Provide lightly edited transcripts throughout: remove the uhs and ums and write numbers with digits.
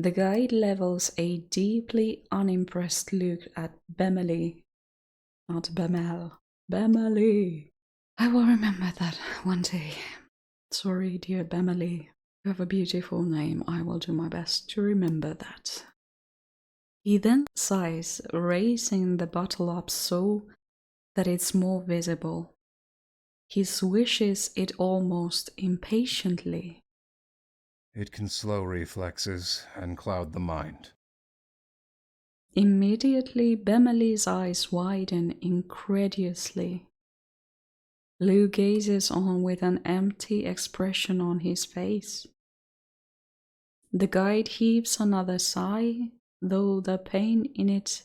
The guide levels a deeply unimpressed look at Bemelle. Not Bemelle. Bemelle. I will remember that one day. Sorry, dear Bemelle. You have a beautiful name. I will do my best to remember that. He then sighs, raising the bottle up so that it's more visible. He swishes it almost impatiently. It can slow reflexes and cloud the mind. Immediately, Bemelle's eyes widen incredulously. Lou gazes on with an empty expression on his face. The guide heaves another sigh, though the pain in it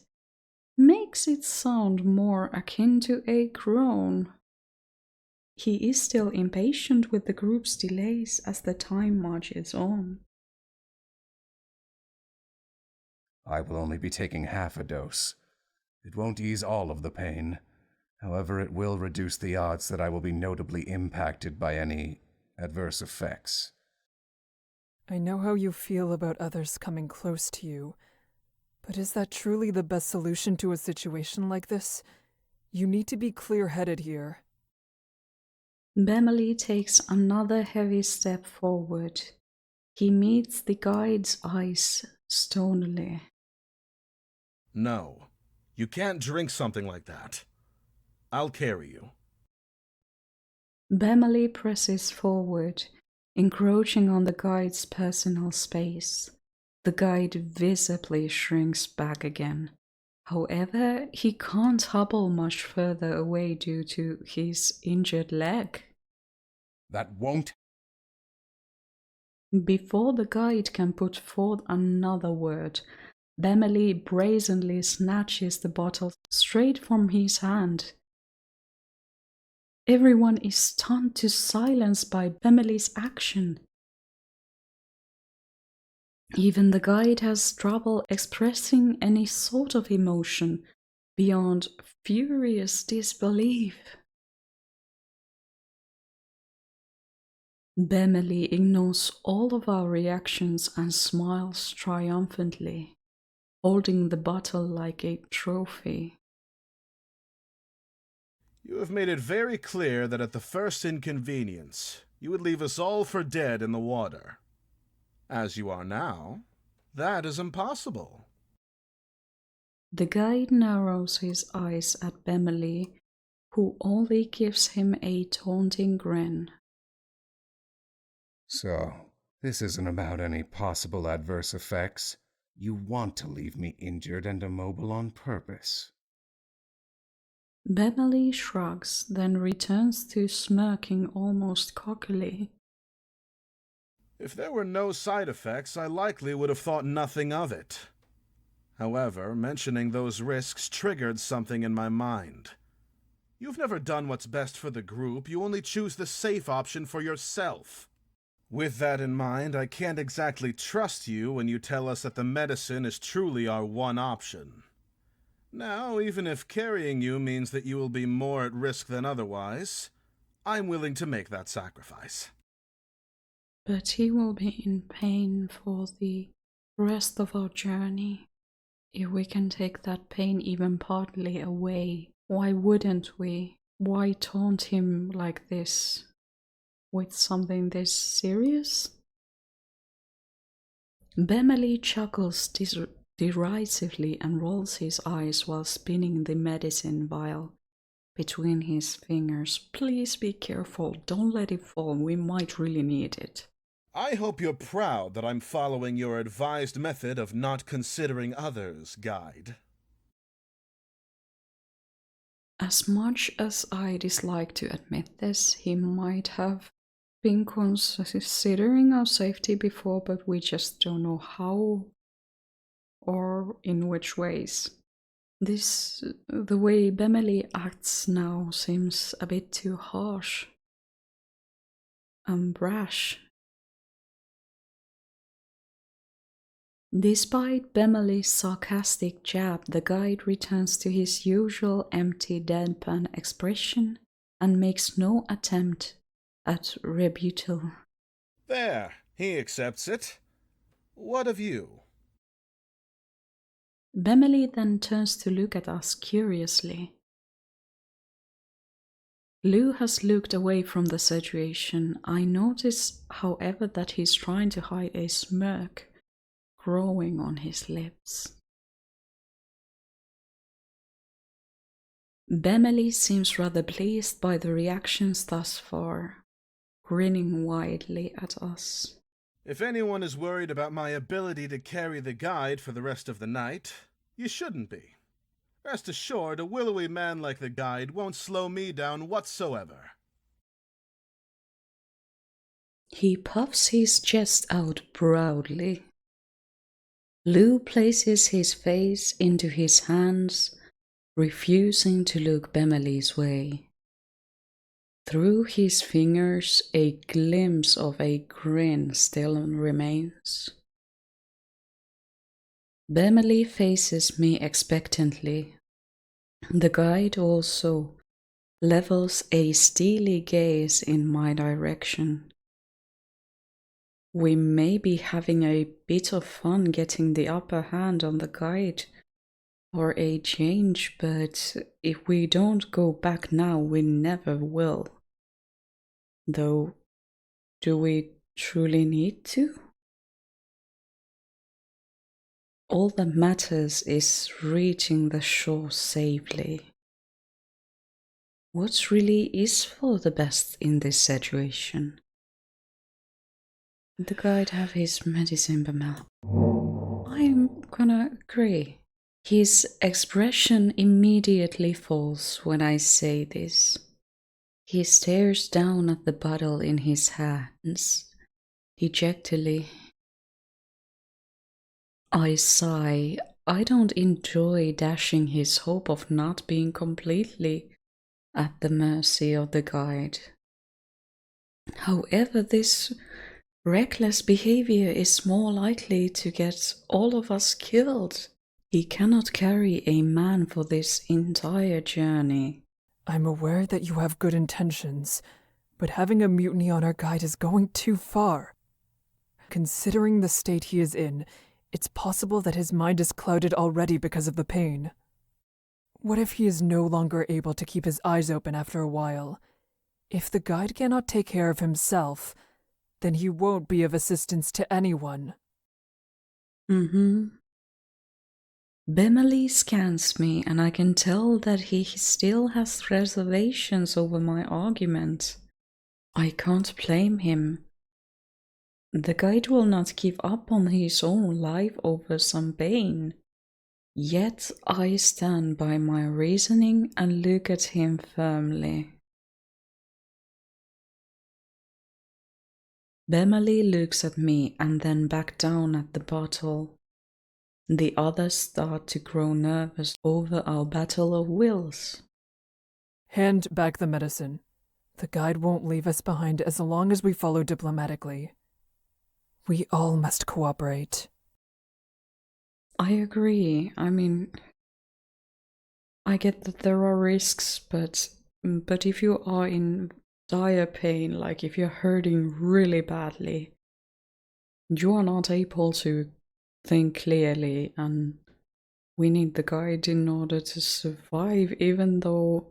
makes it sound more akin to a groan. He is still impatient with the group's delays as the time marches on. I will only be taking half a dose. It won't ease all of the pain. However, it will reduce the odds that I will be notably impacted by any adverse effects. I know how you feel about others coming close to you, but is that truly the best solution to a situation like this? You need to be clear-headed here. Bemelle takes another heavy step forward. He meets the guide's eyes stonily. No, you can't drink something like that. I'll carry you. Bemelle presses forward, encroaching on the guide's personal space. The guide visibly shrinks back again. However, he can't hobble much further away due to his injured leg. That won't. Before the guide can put forth another word, Bemelle brazenly snatches the bottle straight from his hand. Everyone is stunned to silence by Bemelle's action. Even the guide has trouble expressing any sort of emotion beyond furious disbelief. Bemelle ignores all of our reactions and smiles triumphantly, holding the bottle like a trophy. You have made it very clear that at the first inconvenience, you would leave us all for dead in the water. As you are now, that is impossible. The guide narrows his eyes at Bemelle, who only gives him a taunting grin. So, this isn't about any possible adverse effects. You want to leave me injured and immobile on purpose. Bemelle shrugs, then returns to smirking almost cockily. If there were no side effects, I likely would have thought nothing of it. However, mentioning those risks triggered something in my mind. You've never done what's best for the group, you only choose the safe option for yourself. With that in mind, I can't exactly trust you when you tell us that the medicine is truly our one option. Now, even if carrying you means that you will be more at risk than otherwise, I'm willing to make that sacrifice. But he will be in pain for the rest of our journey. If we can take that pain even partly away, why wouldn't we? Why taunt him like this? With something this serious? Bemelle chuckles derisively and rolls his eyes while spinning the medicine vial between his fingers. Please be careful, don't let it fall, we might really need it. I hope you're proud that I'm following your advised method of not considering others, guide. As much as I dislike to admit this, he might have been considering our safety before, but we just don't know how or in which ways. The way Bemelle acts now seems a bit too harsh and brash. Despite Bemelle's sarcastic jab, the guide returns to his usual empty deadpan expression and makes no attempt at rebuttal. There, he accepts it. What of you? Bemelle then turns to look at us curiously. Lou has looked away from the situation. I notice, however, that he's trying to hide a smirk growing on his lips. Bemelle seems rather pleased by the reactions thus far, grinning widely at us. If anyone is worried about my ability to carry the guide for the rest of the night, you shouldn't be. Rest assured, a willowy man like the guide won't slow me down whatsoever. He puffs his chest out proudly. Lou places his face into his hands, refusing to look Bemelle's way. Through his fingers, a glimpse of a grin still remains. Bemelle faces me expectantly. The guide also levels a steely gaze in my direction. We may be having a bit of fun getting the upper hand on the guide for a change, but if we don't go back now, we never will. Though, do we truly need to? All that matters is reaching the shore safely. What really is for the best in this situation? The guide have his medicine, Bemelle. I'm gonna agree. His expression immediately falls when I say this. He stares down at the bottle in his hands, dejectedly. I sigh. I don't enjoy dashing his hope of not being completely at the mercy of the guide. However, this reckless behavior is more likely to get all of us killed. He cannot carry a man for this entire journey. I'm aware that you have good intentions, but having a mutiny on our guide is going too far. Considering the state he is in, it's possible that his mind is clouded already because of the pain. What if he is no longer able to keep his eyes open after a while? If the guide cannot take care of himself, then he won't be of assistance to anyone. Bemelle scans me, and I can tell that he still has reservations over my argument. I can't blame him. The guide will not give up on his own life over some pain. Yet I stand by my reasoning and look at him firmly. Bemelle looks at me and then back down at the bottle. The others start to grow nervous over our battle of wills. Hand back the medicine. The guide won't leave us behind as long as we follow diplomatically. We all must cooperate. I agree. I mean, I get that there are risks, but if you are in dire pain, like if you're hurting really badly, you are not able to think clearly, and we need the guide in order to survive, even though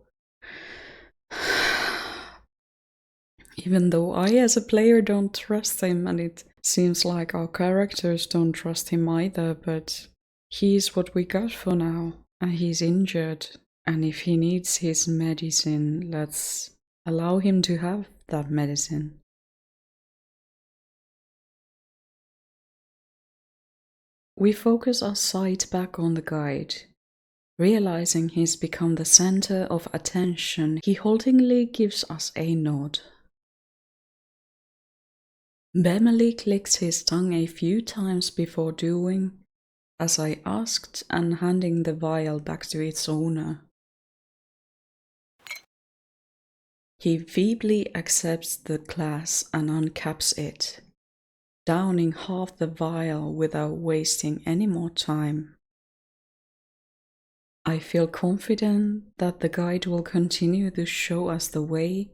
I as a player don't trust him, and it seems like our characters don't trust him either, but he's what we got for now, and he's injured, and if he needs his medicine, let's allow him to have that medicine. We focus our sight back on the guide. Realizing he's become the center of attention, he haltingly gives us a nod. Bemelle clicks his tongue a few times before doing as I asked and handing the vial back to its owner. He feebly accepts the glass and uncaps it, downing half the vial without wasting any more time. I feel confident that the guide will continue to show us the way.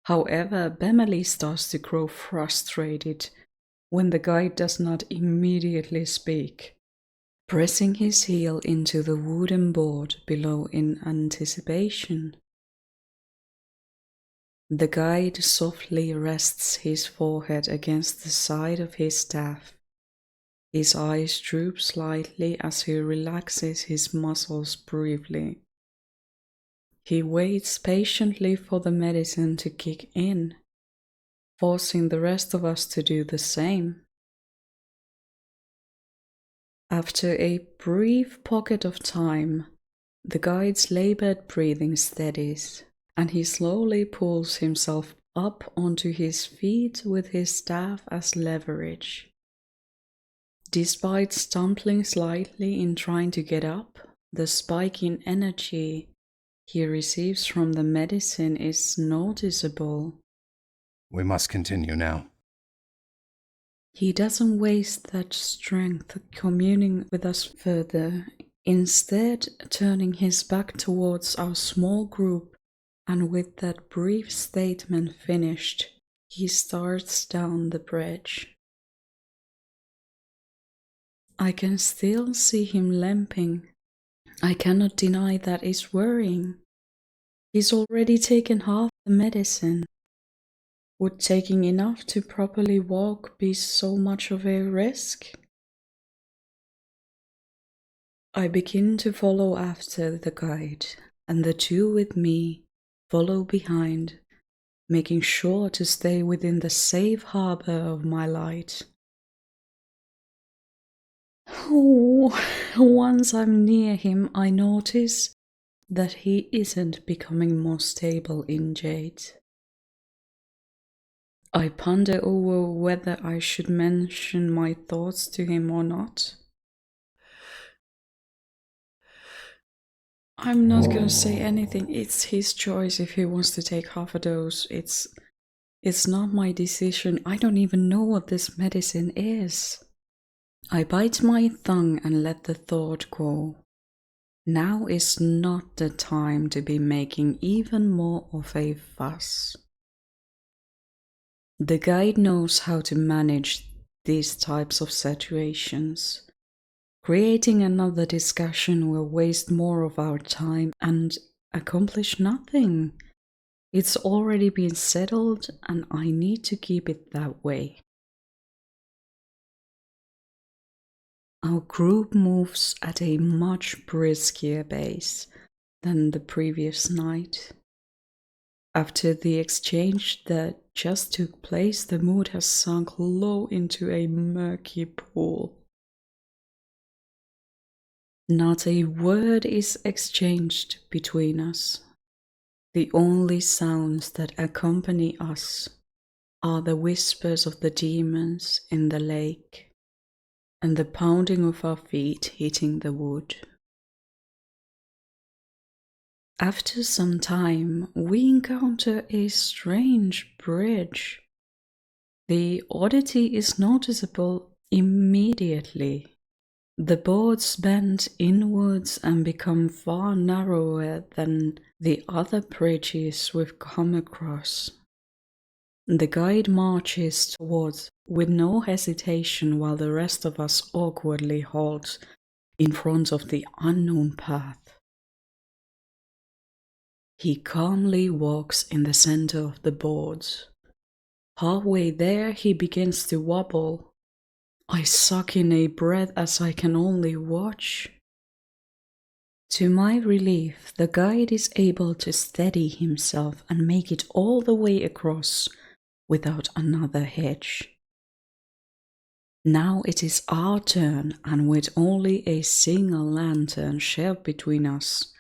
However, Bemelle starts to grow frustrated when the guide does not immediately speak. pressing his heel into the wooden board below in anticipation. The guide softly rests his forehead against the side of his staff. His eyes droop slightly as he relaxes his muscles briefly. He waits patiently for the medicine to kick in, forcing the rest of us to do the same. After a brief pocket of time, the guide's labored breathing steadies, and he slowly pulls himself up onto his feet with his staff as leverage. Despite stumbling slightly in trying to get up, the spike in energy he receives from the medicine is noticeable. We must continue now. He doesn't waste that strength communing with us further, instead turning his back towards our small group, and with that brief statement finished, he starts down the bridge. I can still see him limping. I cannot deny that it's worrying. He's already taken half the medicine. Would taking enough to properly walk be so much of a risk? I begin to follow after the guide, and the two with me follow behind, making sure to stay within the safe harbor of my light. Oh, once I'm near him, I notice that he isn't becoming more stable in jade. I ponder over whether I should mention my thoughts to him or not. I'm not gonna say anything. It's his choice if he wants to take half a dose. It's not my decision. I don't even know what this medicine is. I bite my tongue and let the thought go. Now is not the time to be making even more of a fuss. The guide knows how to manage these types of situations. Creating another discussion will waste more of our time and accomplish nothing. It's already been settled, and I need to keep it that way. Our group moves at a much brisker pace than the previous night. After the exchange that just took place, the mood has sunk low into a murky pool. Not a word is exchanged between us. The only sounds that accompany us are the whispers of the demons in the lake and the pounding of our feet hitting the wood. After some time, we encounter a strange bridge. The oddity is noticeable immediately. The boards bend inwards and become far narrower than the other bridges we've come across. The guide marches towards with no hesitation while the rest of us awkwardly halt in front of the unknown path. He calmly walks in the center of the boards. Halfway there, he begins to wobble. I suck in a breath as I can only watch. To my relief, the guide is able to steady himself and make it all the way across without another hitch. Now it is our turn, and with only a single lantern shared between us,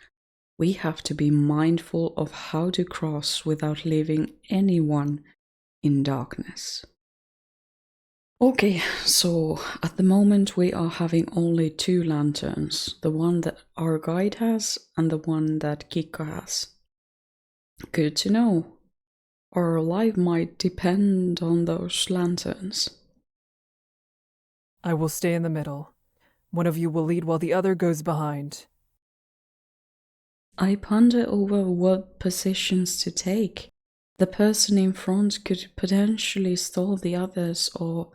we have to be mindful of how to cross without leaving anyone in darkness. Okay, so at the moment we are having only 2 lanterns, the one that our guide has and the one that Kikka has. Good to know. Our life might depend on those lanterns. I will stay in the middle. One of you will lead while the other goes behind. I ponder over what positions to take. The person in front could potentially stall the others or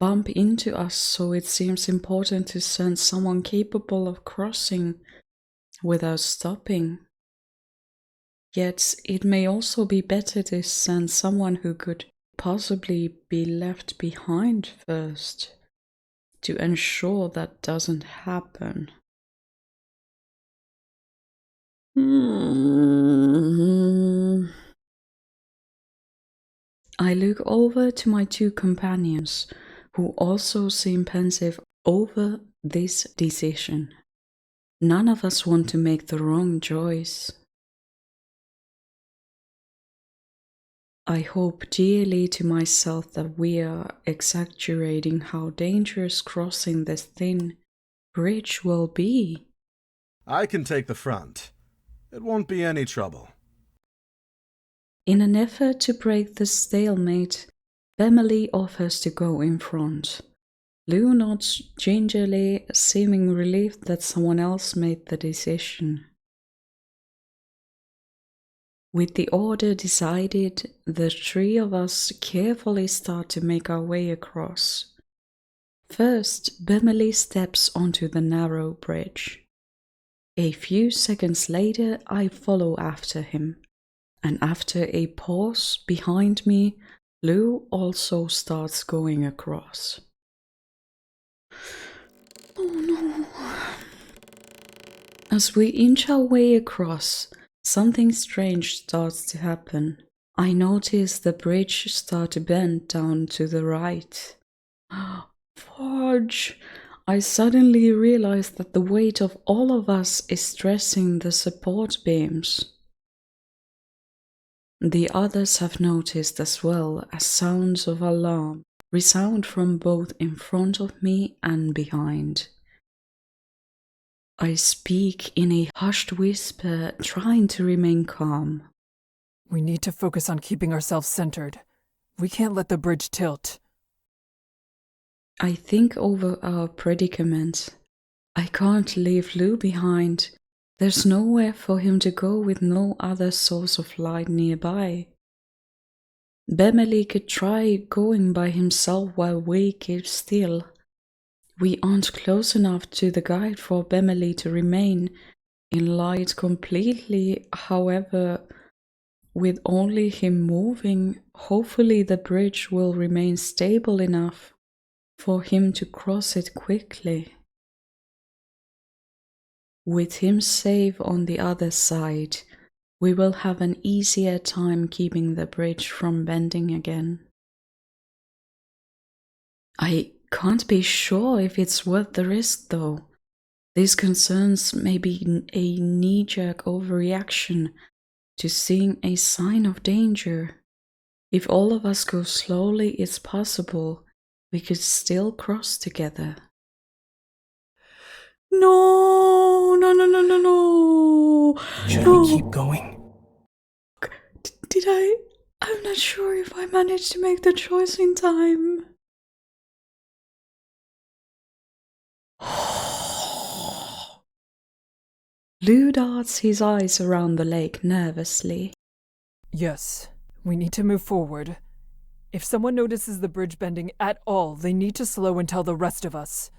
bump into us, so it seems important to send someone capable of crossing without stopping. Yet it may also be better to send someone who could possibly be left behind first, to ensure that doesn't happen. I look over to my two companions, who also seem pensive over this decision. None of us want to make the wrong choice. I hope dearly to myself that we are exaggerating how dangerous crossing this thin bridge will be. I can take the front. It won't be any trouble. In an effort to break the stalemate, Bemelle offers to go in front. Lou nods gingerly, seeming relieved that someone else made the decision. With the order decided, the three of us carefully start to make our way across. First, Bemelle steps onto the narrow bridge. A few seconds later, I follow after him, and after a pause behind me, Lou also starts going across. Oh no. As we inch our way across, something strange starts to happen. I notice the bridge start to bend down to the right. Fudge! I suddenly realize that the weight of all of us is stressing the support beams. The others have noticed as well, as sounds of alarm resound from both in front of me and behind. I speak in a hushed whisper, trying to remain calm. We need to focus on keeping ourselves centered. We can't let the bridge tilt. I think over our predicament. I can't leave Lou behind. There's nowhere for him to go with no other source of light nearby. Bemelle could try going by himself while we keep still. We aren't close enough to the guide for Bemelle to remain in light completely. However, with only him moving, hopefully the bridge will remain stable enough for him to cross it quickly. With him safe on the other side, we will have an easier time keeping the bridge from bending again. I can't be sure if it's worth the risk though. These concerns may be a knee-jerk overreaction to seeing a sign of danger. If all of us go slowly, it's possible we could still cross together. No, no, no, no, no, no. Should no. we keep going? Did I? I'm not sure if I managed to make the choice in time. Lou darts his eyes around the lake nervously. Yes, we need to move forward. If someone notices the bridge bending at all, they need to slow and tell the rest of us.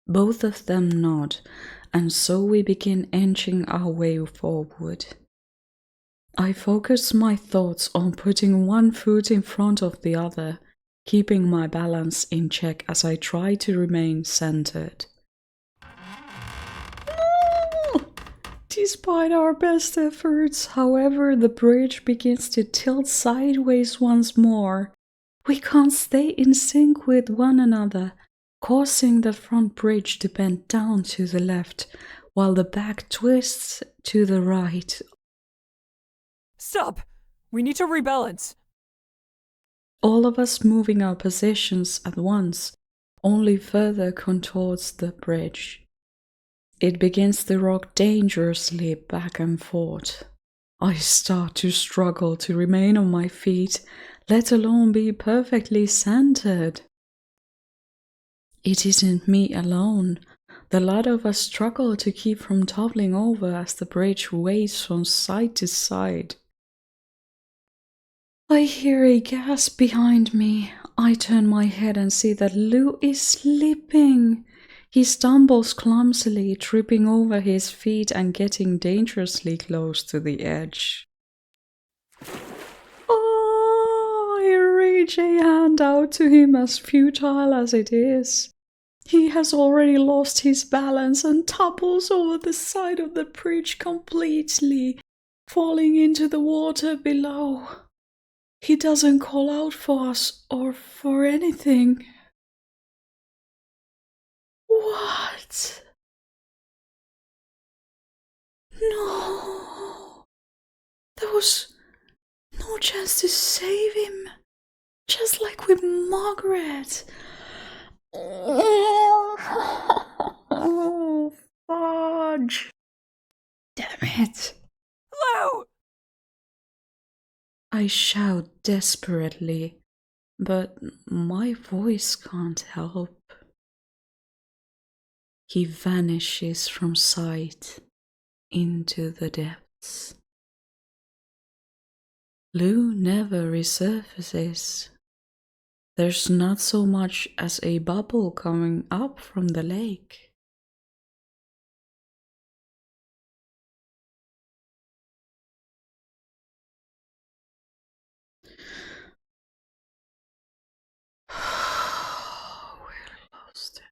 Both of them nod, and so we begin inching our way forward. I focus my thoughts on putting one foot in front of the other, keeping my balance in check as I try to remain centered. Despite our best efforts, however, the bridge begins to tilt sideways once more. We can't stay in sync with one another, causing the front bridge to bend down to the left, while the back twists to the right. Stop! We need to rebalance! All of us moving our positions at once only further contorts the bridge. It begins to rock dangerously back and forth. I start to struggle to remain on my feet, let alone be perfectly centered. It isn't me alone. The lot of us struggle to keep from toppling over as the bridge waves from side to side. I hear a gasp behind me. I turn my head and see that Lou is slipping. He stumbles clumsily, tripping over his feet and getting dangerously close to the edge. Oh, I reach a hand out to him, as futile as it is. He has already lost his balance and topples over the side of the bridge completely, falling into the water below. He doesn't call out for us or for anything. What? No. There was no chance to save him. Just like with Margaret. Oh, fudge. Damn it. Lou! I shout desperately, but my voice can't help. He vanishes from sight into the depths. Lou never resurfaces. There's not so much as a bubble coming up from the lake. We're lost.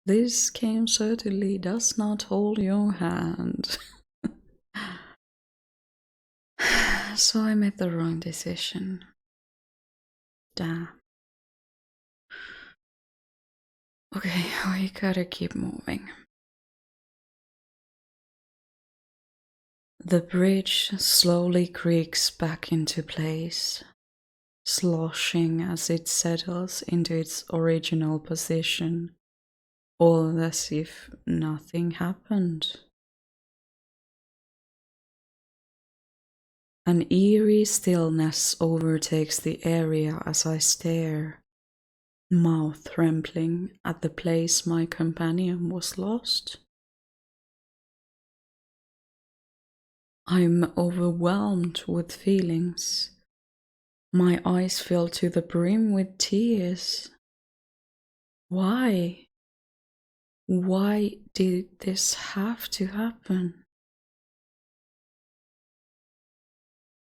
This game certainly does not hold your hand. So I made the wrong decision. Damn. Okay, we gotta keep moving. The bridge slowly creaks back into place, sloshing as it settles into its original position, all as if nothing happened. An eerie stillness overtakes the area as I stare, mouth trembling at the place my companion was lost. I'm overwhelmed with feelings. My eyes fill to the brim with tears. Why? Why did this have to happen?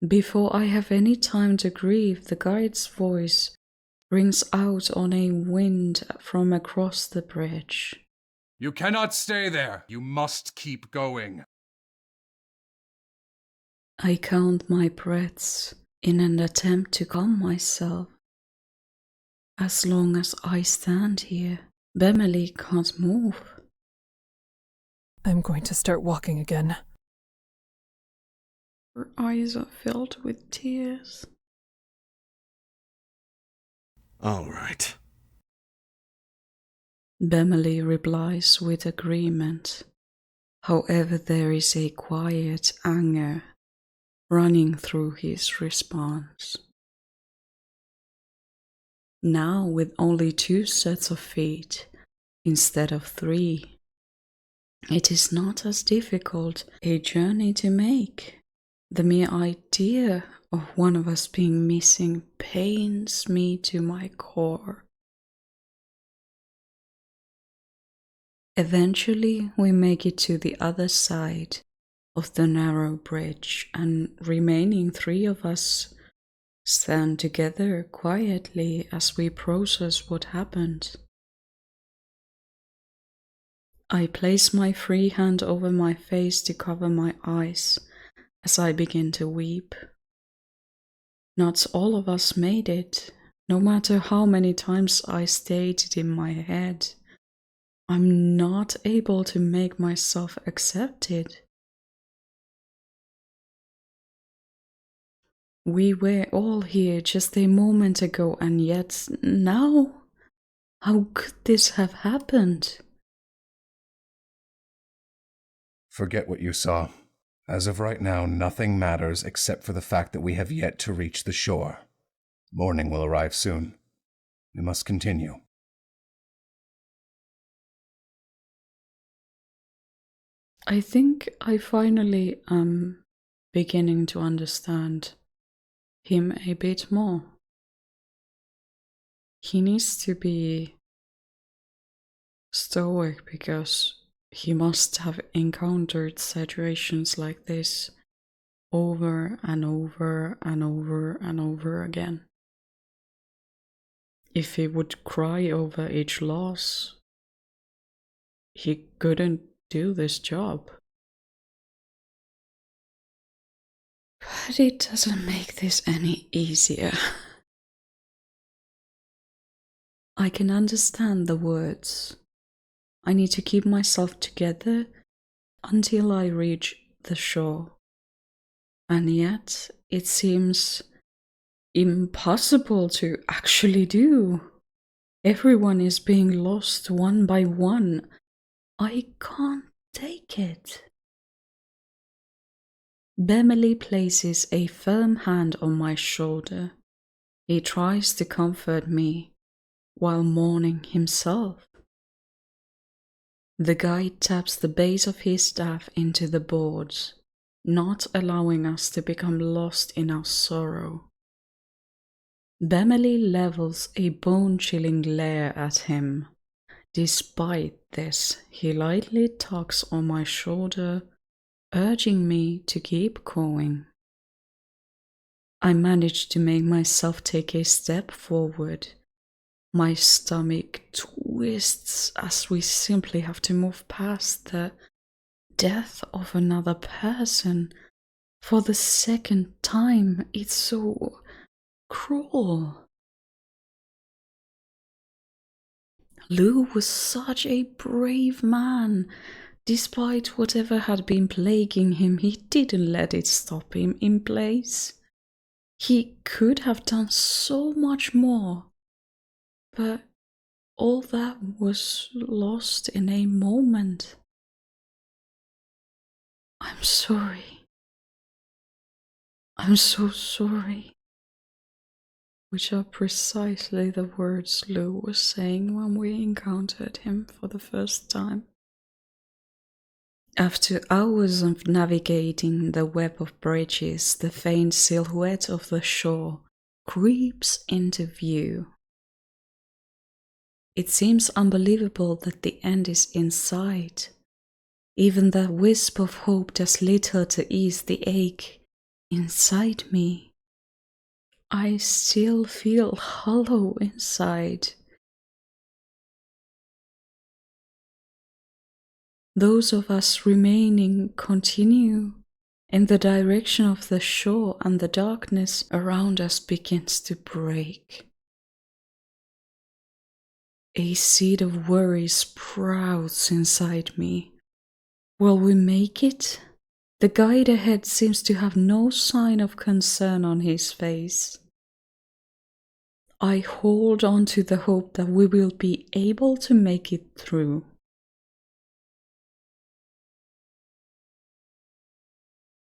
Before I have any time to grieve, the guide's voice rings out on a wind from across the bridge. You cannot stay there. You must keep going. I count my breaths in an attempt to calm myself. As long as I stand here, Bemelle can't move. I'm going to start walking again. Her eyes are filled with tears. All right. Bemelle replies with agreement. However, there is a quiet anger running through his response. Now, with only 2 sets of feet instead of 3, it is not as difficult a journey to make. The mere idea of one of us being missing pains me to my core. Eventually, we make it to the other side of the narrow bridge, and remaining 3 of us stand together quietly as we process what happened. I place my free hand over my face to cover my eyes as I begin to weep. Not all of us made it, no matter how many times I stated in my head. I'm not able to make myself accept it. We were all here just a moment ago, and yet now? How could this have happened? Forget what you saw. As of right now, nothing matters except for the fact that we have yet to reach the shore. Morning will arrive soon. We must continue. I think I finally am beginning to understand him a bit more. He needs to be stoic because he must have encountered situations like this over and over and over and over again. If he would cry over each loss, he couldn't do this job. But it doesn't make this any easier. I can understand the words. I need to keep myself together until I reach the shore. And yet, it seems impossible to actually do. Everyone is being lost one by one. I can't take it. Bemelle places a firm hand on my shoulder. He tries to comfort me while mourning himself. The guide taps the base of his staff into the boards, not allowing us to become lost in our sorrow. Bemelle levels a bone-chilling glare at him. Despite this, he lightly tugs on my shoulder, urging me to keep going. I manage to make myself take a step forward. My stomach twists as we simply have to move past the death of another person for the second time. It's so cruel. Lou was such a brave man. Despite whatever had been plaguing him, he didn't let it stop him in place. He could have done so much more, but all that was lost in a moment. I'm sorry. I'm so sorry. Which are precisely the words Lou was saying when we encountered him for the first time. After hours of navigating the web of bridges, the faint silhouette of the shore creeps into view. It seems unbelievable that the end is in sight. Even that wisp of hope does little to ease the ache inside me. I still feel hollow inside. Those of us remaining continue in the direction of the shore, and the darkness around us begins to break. A seed of worry sprouts inside me. Will we make it? The guide ahead seems to have no sign of concern on his face. I hold on to the hope that we will be able to make it through.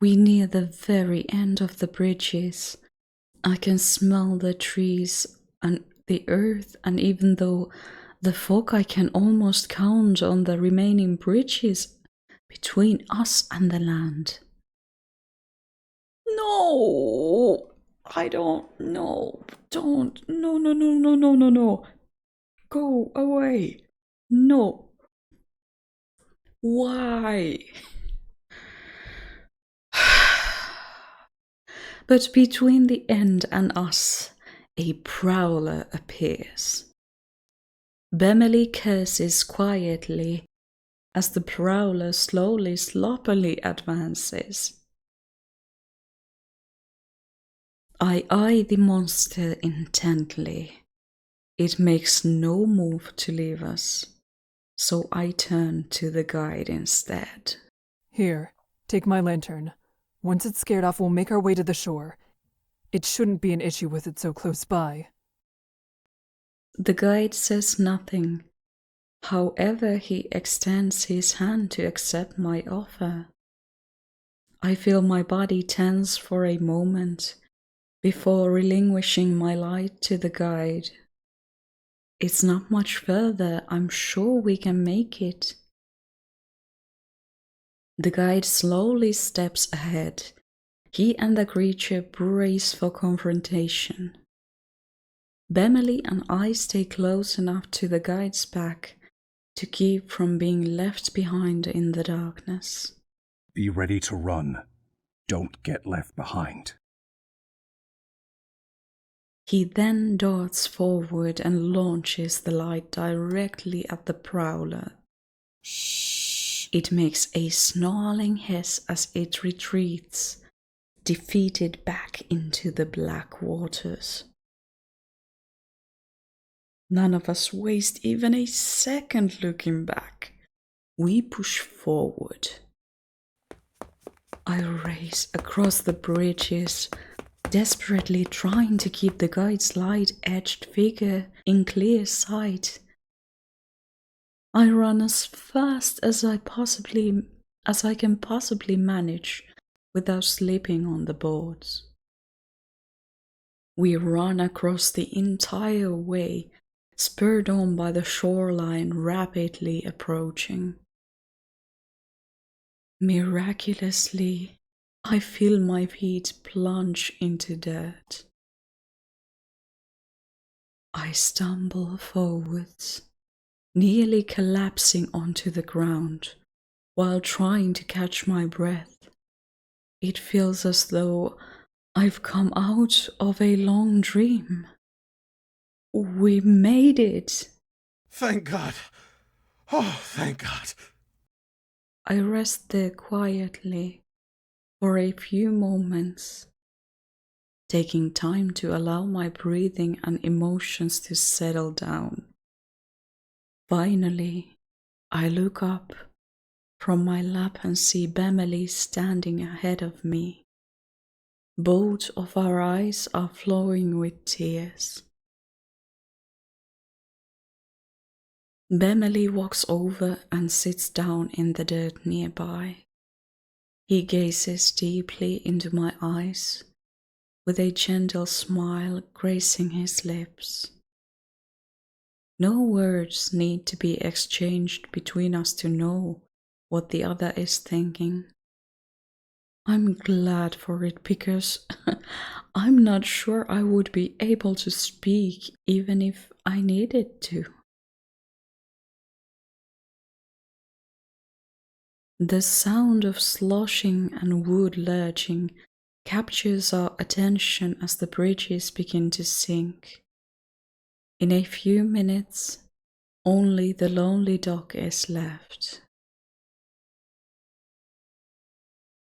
We near the very end of the bridges. I can smell the trees and the earth, and even though the fog, I can almost count on the remaining bridges between us and the land. No! I don't know. Don't. No, no, no, no, no, no, no. Go away. No. Why? But between the end and us, a prowler appears. Bemelle curses quietly as the prowler slowly, sloppily advances. I eye the monster intently. It makes no move to leave us, so I turn to the guide instead. Here, take my lantern. Once it's scared off, we'll make our way to the shore. It shouldn't be an issue with it so close by. The guide says nothing. However, he extends his hand to accept my offer. I feel my body tense for a moment before relinquishing my light to the guide. It's not much further. I'm sure we can make it. The guide slowly steps ahead. He and the creature brace for confrontation. Bemelle and I stay close enough to the guide's back to keep from being left behind in the darkness. Be ready to run. Don't get left behind. He then darts forward and launches the light directly at the prowler. It makes a snarling hiss as it retreats, defeated back into the black waters. None of us waste even a second looking back. We push forward. I race across the bridges, desperately trying to keep the guide's light-edged figure in clear sight. I run as fast as I can possibly manage without slipping on the boards. We run across the entire way, spurred on by the shoreline rapidly approaching. Miraculously, I feel my feet plunge into dirt. I stumble forwards, nearly collapsing onto the ground while trying to catch my breath. It feels as though I've come out of a long dream. We made it. Thank God. Oh, thank God. I rest there quietly for a few moments, taking time to allow my breathing and emotions to settle down. Finally, I look up from my lap and see Bemelle standing ahead of me. Both of our eyes are flowing with tears. Bemelle walks over and sits down in the dirt nearby. He gazes deeply into my eyes, with a gentle smile gracing his lips. No words need to be exchanged between us to know what the other is thinking. I'm glad for it because I'm not sure I would be able to speak even if I needed to. The sound of sloshing and wood lurching captures our attention as the bridges begin to sink. In a few minutes, only the lonely dock is left.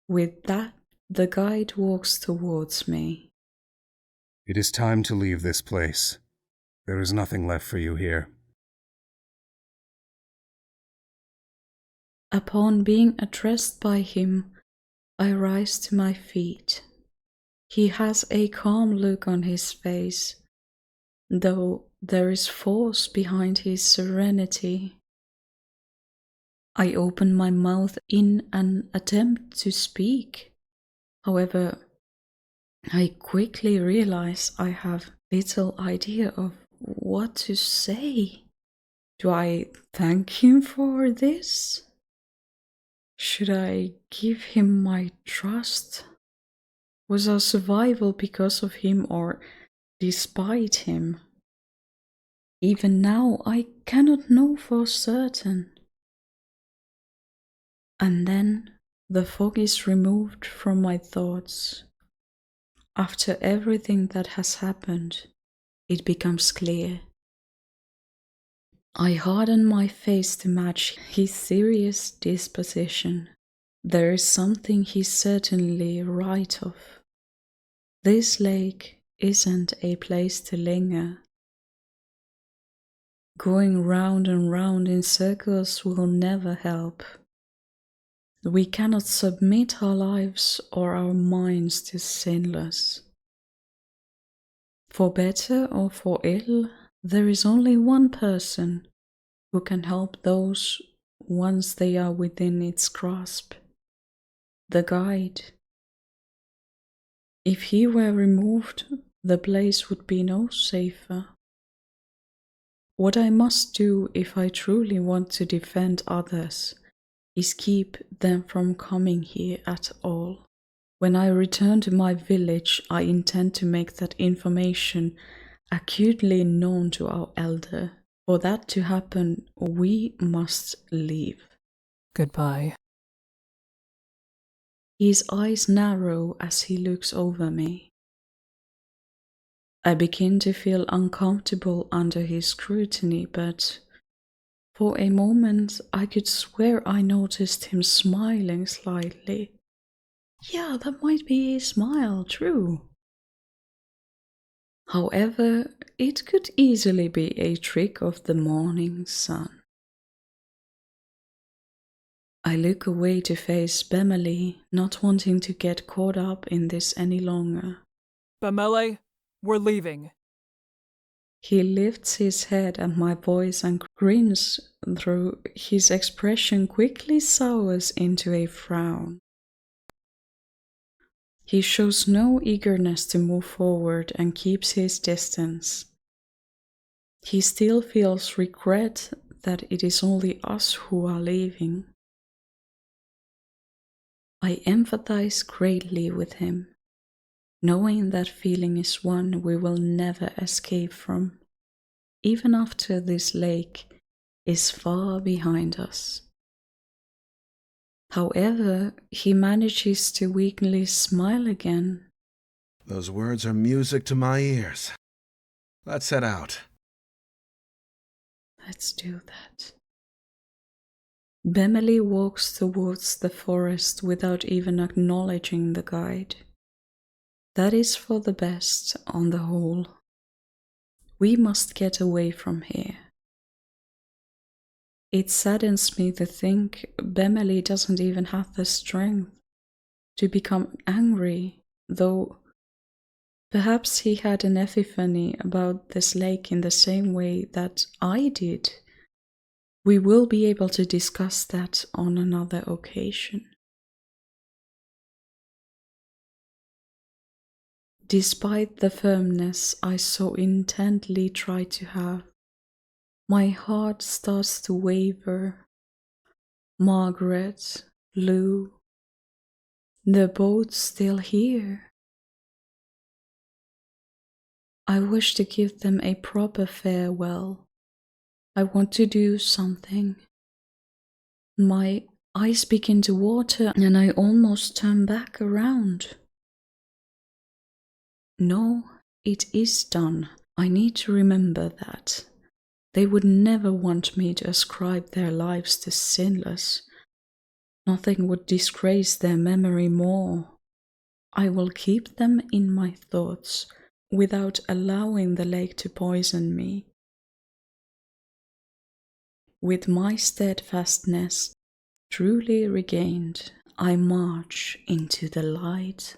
With that, the guide walks towards me. It is time to leave this place. There is nothing left for you here. Upon being addressed by him, I rise to my feet. He has a calm look on his face, though there is force behind his serenity. I open my mouth in an attempt to speak. However, I quickly realize I have little idea of what to say. Do I thank him for this? Should I give him my trust? Was our survival because of him or despite him? Even now, I cannot know for certain. And then the fog is removed from my thoughts. After everything that has happened, it becomes clear. I harden my face to match his serious disposition. There is something he's certainly right of. This lake isn't a place to linger. Going round and round in circles will never help. We cannot submit our lives or our minds to sinless. For better or for ill, there is only one person who can help those once they are within its grasp: the guide. If he were removed, the place would be no safer. What I must do if I truly want to defend others is keep them from coming here at all. When I return to my village, I intend to make that information acutely known to our elder. For that to happen, we must leave. Goodbye. His eyes narrow as he looks over me. I begin to feel uncomfortable under his scrutiny, but for a moment I could swear I noticed him smiling slightly. Yeah, that might be a smile, true. However, it could easily be a trick of the morning sun. I look away to face Bemelle, not wanting to get caught up in this any longer. Bemelle, we're leaving. He lifts his head at my voice and grins, though his expression quickly sours into a frown. He shows no eagerness to move forward and keeps his distance. He still feels regret that it is only us who are leaving. I empathize greatly with him, knowing that feeling is one we will never escape from, even after this lake is far behind us. However, he manages to weakly smile again. Those words are music to my ears. Let's head out. Let's do that. Bemelle walks towards the forest without even acknowledging the guide. That is for the best on the whole. We must get away from here. It saddens me to think Bemelle doesn't even have the strength to become angry, though perhaps he had an epiphany about this lake in the same way that I did. We will be able to discuss that on another occasion. Despite the firmness I so intently try to have, my heart starts to waver. Margaret, Lou, they're both still here. I wish to give them a proper farewell. I want to do something. My eyes begin to water and I almost turn back around. No, it is done. I need to remember that. They would never want me to ascribe their lives to sinless. Nothing would disgrace their memory more. I will keep them in my thoughts without allowing the lake to poison me. With my steadfastness truly regained, I march into the light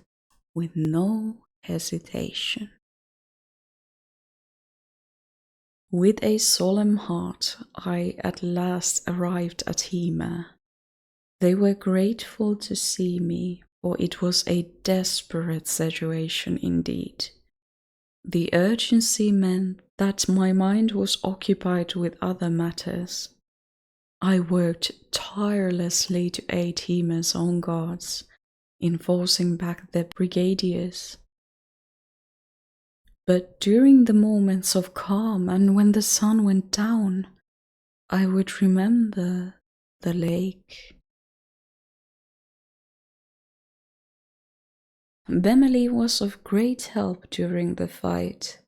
with no hesitation. With a solemn heart, I at last arrived at Hema. They were grateful to see me, for it was a desperate situation indeed. The urgency meant that my mind was occupied with other matters. I worked tirelessly to aid Hema's own guards in forcing back the brigadiers. But during the moments of calm and when the sun went down, I would remember the lake. Bemelle was of great help during the fight.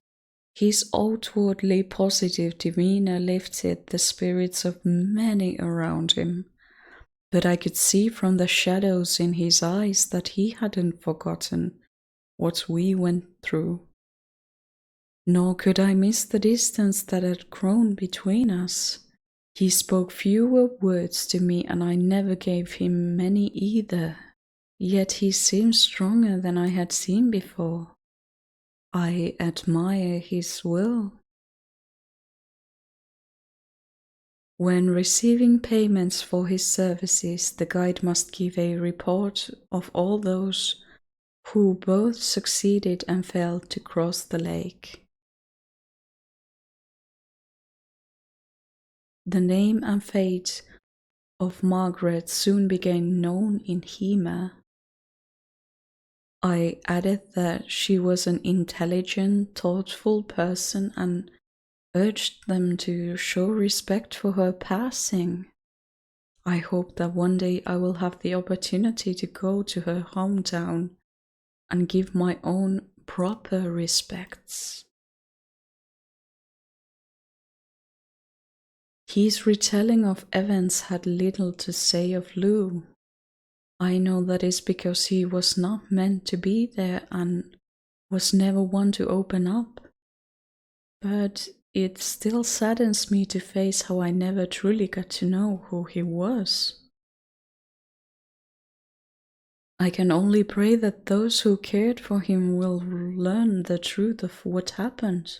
His outwardly positive demeanor lifted the spirits of many around him, but I could see from the shadows in his eyes that he hadn't forgotten what we went through. Nor could I miss the distance that had grown between us. He spoke fewer words to me and I never gave him many either. Yet he seemed stronger than I had seen before. I admire his will. When receiving payments for his services, the guide must give a report of all those who both succeeded and failed to cross the lake. The name and fate of Margaret soon became known in Hema. I added that she was an intelligent, thoughtful person and urged them to show respect for her passing. I hope that one day I will have the opportunity to go to her hometown and give my own proper respects. His retelling of events had little to say of Lou. I know that is because he was not meant to be there and was never one to open up. But it still saddens me to face how I never truly got to know who he was. I can only pray that those who cared for him will learn the truth of what happened.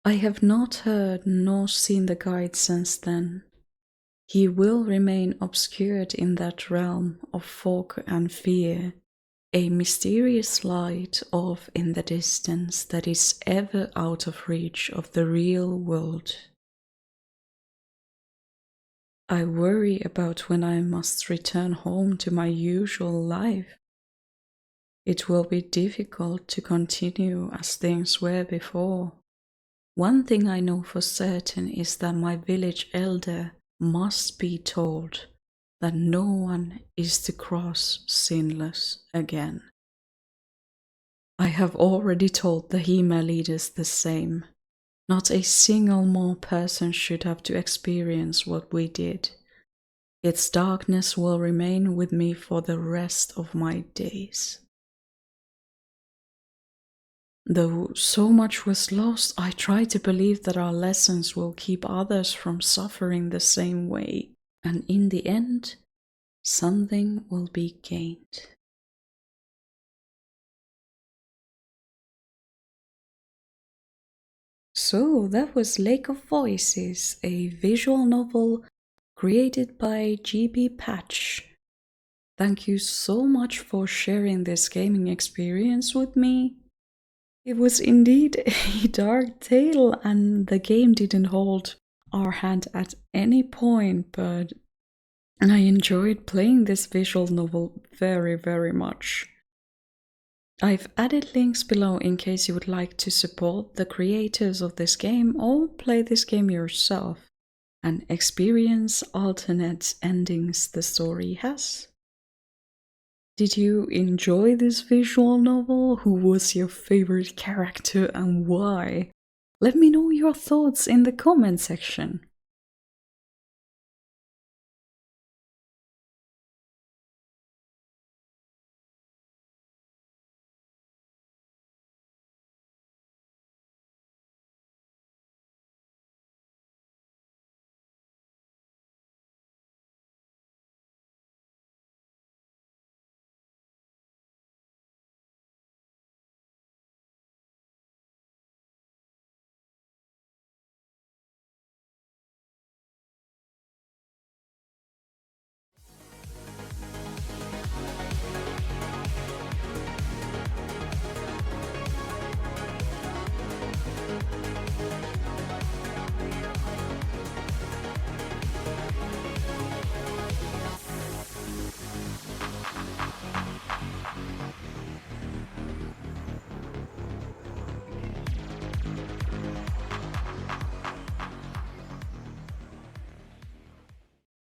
I have not heard nor seen the guide since then. He will remain obscured in that realm of fog and fear, a mysterious light off in the distance that is ever out of reach of the real world. I worry about when I must return home to my usual life. It will be difficult to continue as things were before. One thing I know for certain is that my village elder must be told that no one is to cross sinless again. I have already told the Hema leaders the same. Not a single more person should have to experience what we did. Its darkness will remain with me for the rest of my days. Though so much was lost, I try to believe that our lessons will keep others from suffering the same way, and in the end, something will be gained. So that was Lake of Voices, a visual novel created by GB Patch. Thank you so much for sharing this gaming experience with me. It was indeed a dark tale, and the game didn't hold our hand at any point, but I enjoyed playing this visual novel very, very much. I've added links below in case you would like to support the creators of this game or play this game yourself and experience alternate endings the story has. Did you enjoy this visual novel? Who was your favorite character and why? Let me know your thoughts in the comment section.